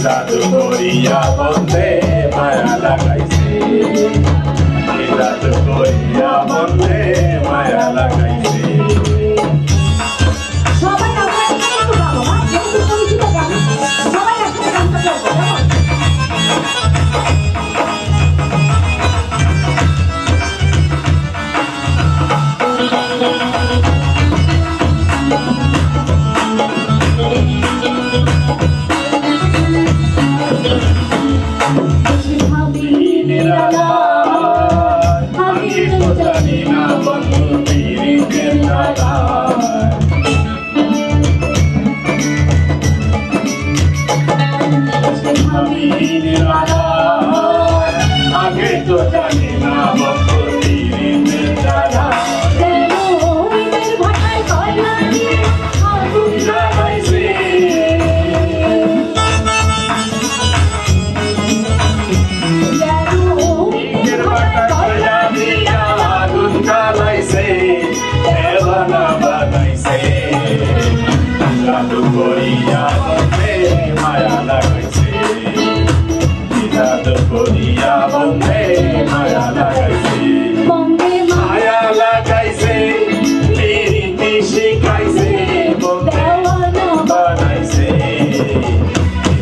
জাদু করিয়া বন্ধে মায়া লাগাইছে, জাদু করিয়া বন্ধে মায়া লাগাইছে। সবাই আমরা একটু গাবো, একটু পরিচিত গান, সবাই একসাথে গানটা গাবো। আগে তো জানি না বন্ধু পীড়িতের জ্বালা, আগুন জ্বালাইছে। নিজের ভাটায় দিয়া আগুন জ্বালাইছে, দেওয়ানা বানাইছে। জাদু করিয়া বন্ধে মায়া লাগাইছে, জাদু করিয়া বন্ধে মায়া লাগাইছে, মায়া লাগাইছে। পীড়িতি শিখাইছে, বন্ধে বানাইছে।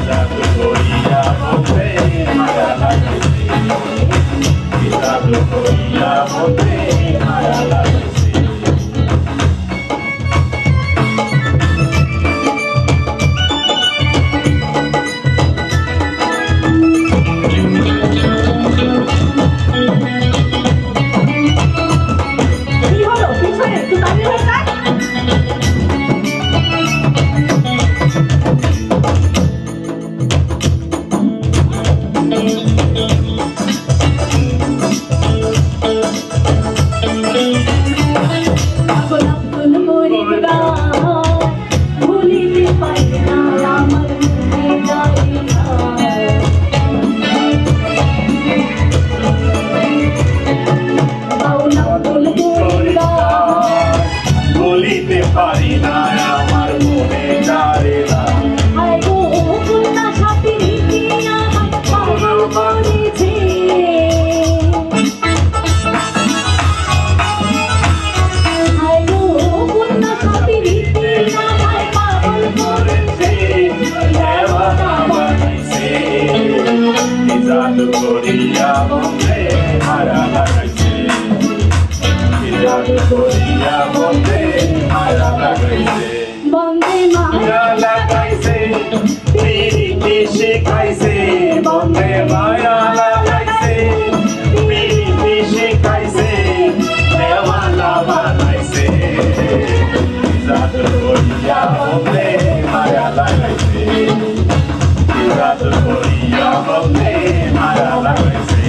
জাদু করিয়া বন্ধে মায়া লাগাইছে, জাদু করিয়া বন্ধে মায়া লাগাইছে। বলিতে পারি না আমার মনে যারে না, জাদু করিয়া বন্ধে মায়া লাগাইছে, জাদু করিয়া বন্ধে মায়া লাগাইছে, মায়া লাগাইছে। পীড়িতি শিখাইছে, বন্ধে মায়া লাগাইছে। পীড়িতি শিখাইছে, দেওয়ানা বানাইছে। জাদু করিয়া বন্ধে মায়া লাগাইছে, জাদু করিয়া বন্ধে মায়া লাগাইছে,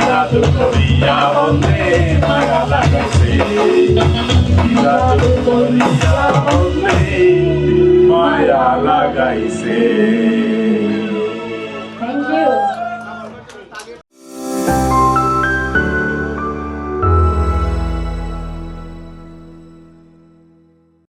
জাদু করিয়া বন্ধে মায়া লাগাইছে, জাদু করিয়া বন্ধে মায়া লাগাইছে।